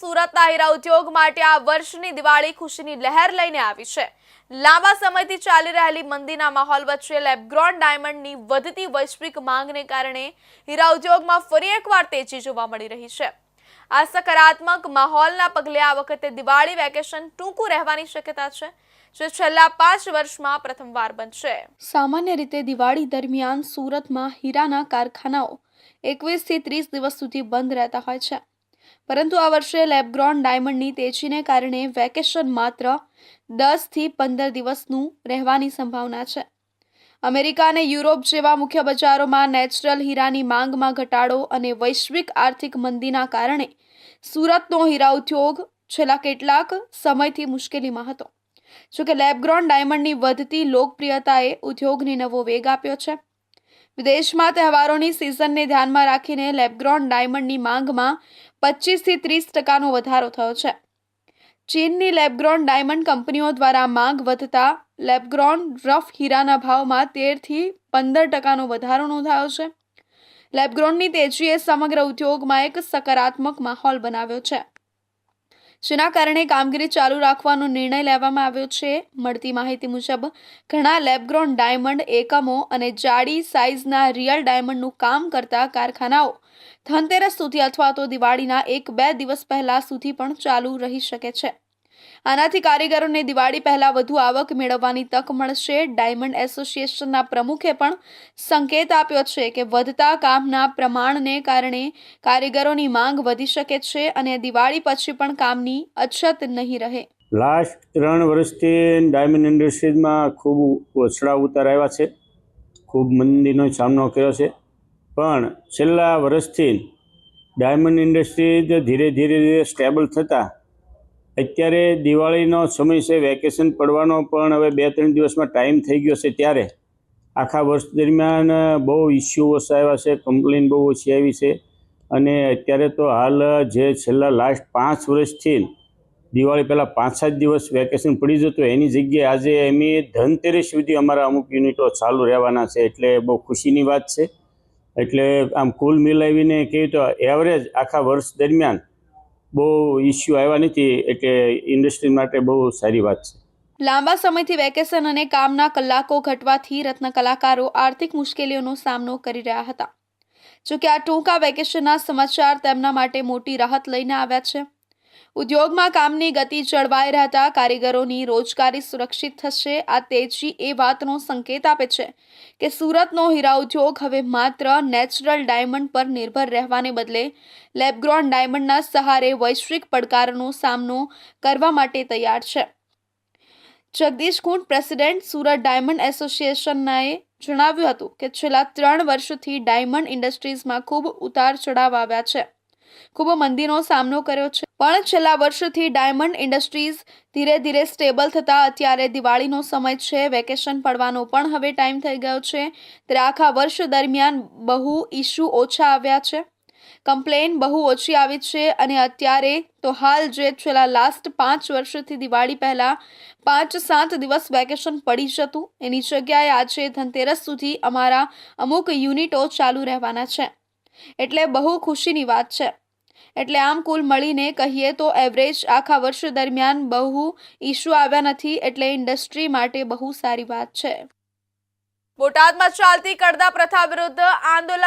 સુરતના હીરા ઉદ્યોગ માટે આ વર્ષની દિવાળી ખુશીની લહેર લઈને આવી છે। લાંબા સમયથી ચાલી રહેલી મંદીના માહોલ વચ્ચે લેબગ્રોન ડાયમંડની વધતી વૈશ્વિક માંગને કારણે હીરા ઉદ્યોગમાં ફરી એકવાર તેજી જોવા મળી રહી છે। આ સકારાત્મક માહોલના પગલે આ વખતે દિવાળી વેકેશન ટૂંકું રહેવાની શક્યતા છે, જે છેલ્લા 5 વર્ષમાં પ્રથમવાર બનશે। સામાન્ય રીતે દિવાળી દરમિયાન સુરતમાં હીરાના કારખાનાઓ 21 થી 30 દિવસ સુધી બંધ રહેતા હોય છે, પરંતુ આ વર્ષે લેબગ્રોન ડાયમંડની તેજીને કારણે વેકેશન માત્ર 10 થી 15 દિવસનું રહેવાની સંભાવના છે। અમેરિકા અને યુરોપ જેવા મુખ્ય બજારોમાં નેચરલ હીરાની માંગમાં ઘટાડો અને વૈશ્વિક આર્થિક મંદીના કારણે સુરતનો હીરા ઉદ્યોગ છેલ્લા કેટલાક સમયથી મુશ્કેલીમાં હતો। જોકે લેબગ્રોન ડાયમંડની વધતી લોકપ્રિયતાએ ઉદ્યોગને નવો વેગ આપ્યો છે। વિદેશમાં તહેવારોની સિઝનને ધ્યાનમાં રાખીને લેબગ્રોન ડાયમંડની માંગમાં 25 થી 30% વધારો થયો છે। ચીનની લેબગ્રોન ડાયમંડ કંપનીઓ દ્વારા માંગ વધતા લેબગ્રોન રફ હીરાના ભાવમાં 13 થી 15% વધારો નોંધાયો છે। લેબગ્રોનની તેજીએ સમગ્ર ઉદ્યોગમાં એક સકારાત્મક માહોલ બનાવ્યો છે, જેના કારણે કામગીરી ચાલુ રાખવાનો નિર્ણય લેવામાં આવ્યો છે। મળતી માહિતી મુજબ ઘણા લેબગ્રોન ડાયમંડ એકમો અને જાડી સાઇઝના રિયલ ડાયમંડનું કામ કરતા કારખાનાઓ ધનતેરસ સુધી અથવા તો દિવાળીના 1-2 દિવસ પહેલા સુધી પણ ચાલુ રહી શકે છે। આનાથી કારીગરોને દિવાળી પહેલા વધુ આવક મેળવવાની તક મળશે। ડાયમંડ એસોસિએશનના પ્રમુખે પણ સંકેત આપ્યો છે કે વધતા કામના પ્રમાણને કારણે કારીગરોની માંગ વધી શકે છે અને દિવાળી પછી પણ કામની અછત નહીં રહે। લાસ્ટ 3 વર્ષથી ડાયમંડ ઇન્ડસ્ટ્રીઝમાં ખૂબ ચડાવ ઉતાર આવ્યા છે, ખૂબ મંદીનો સામનો કર્યો છે, પણ છેલ્લા વર્ષથી ડાયમંડ ઇન્ડસ્ટ્રીઝ ધીરે ધીરે સ્ટેબલ થતાં અત્યારે દિવાળીનો સમય છે, વેકેશન પડવાનો પણ હવે 2-3 દિવસમાં ટાઈમ થઈ ગયો છે, ત્યારે આખા વર્ષ દરમિયાન બહુ ઇસ્યુઓ આવ્યા છે, કમ્પ્લેન બહુ ઓછી આવી છે અને અત્યારે તો હાલ જે છેલ્લા લાસ્ટ 5 વર્ષથી દિવાળી પહેલાં 5-7 દિવસ વેકેશન પડી જતું, એની જગ્યાએ આજે અમે ધનતેરસ સુધી અમારા અમુક યુનિટો ચાલુ રહેવાના છે, એટલે બહુ ખુશીની વાત છે। એટલે આમ કુલ મિલાવીને કહીએ તો એવરેજ આખા વર્ષ દરમિયાન બહુ ઇસ્યુ આવ્યા નથી, એટલે ઇન્ડસ્ટ્રી માટે બહુ સારી વાત છે। લાંબા સમયથી વેકેશન અને કામના કલાકો ઘટવાથી રત્ન કલાકારો આર્થિક મુશ્કેલીઓનો સામનો કરી રહ્યા હતા। જોકે આ ટૂંકા વેકેશનના સમાચાર તેમના માટે મોટી રાહત લઈને આવ્યા છે। ઉદ્યોગમાં કામની ગતિ જળવાઈ રહેતા કારીગરોની રોજગારી સુરક્ષિત થશે। આ તેજી એ વાતનો સંકેત આપે છે કે સુરતનો હીરા ઉદ્યોગ હવે માત્ર નેચરલ ડાયમંડ પર નિર્ભર રહેવાને બદલે લેબગ્રોન ડાયમંડના સહારે વૈશ્વિક પડકારોનો સામનો કરવા માટે તૈયાર છે। જગદીશ કુંડ, પ્રેસિડેન્ટ, સુરત ડાયમંડ એસોસિએશનએ જણાવ્યું હતું કે છેલ્લા 3 વર્ષથી ડાયમંડ ઇન્ડસ્ટ્રીઝમાં ખૂબ ઉતાર ચઢાવ આવ્યા છે, ખૂબ મંદીનો સામનો કર્યો છે, પણ છેલ્લા વર્ષથી ડાયમંડ ઇન્ડસ્ટ્રીઝ ધીરે ધીરે સ્ટેબલ થતા અત્યારે દિવાળીનો સમય છે, વેકેશન પડવાનો પણ હવે ટાઈમ થઈ ગયો છે, ત્યારે આખા વર્ષ દરમિયાન બહુ ઇસ્યુ ઓછા આવ્યા છે, કમ્પ્લેન બહુ ઓછી આવી છે અને અત્યારે તો હાલ જે છેલ્લા લાસ્ટ 5 વર્ષથી દિવાળી પહેલા 5-7 દિવસ વેકેશન પડી જતું, એની જગ્યાએ આજે ધનતેરસ સુધી અમારા અમુક યુનિટો ચાલુ રહેવાના છે, એટલે બહુ ખુશીની વાત છે। એટલે આમ કુલ મળીને કહીએ તો એવરેજ આખા વર્ષ દરમિયાન બહુ ઇસ્યુ આવ્યા નથી, એટલે ઇન્ડસ્ટ્રી માટે બહુ સારી વાત છે। બોટાદમાં ચાલતી કડદા પ્રથા વિરુદ્ધ આંદોલન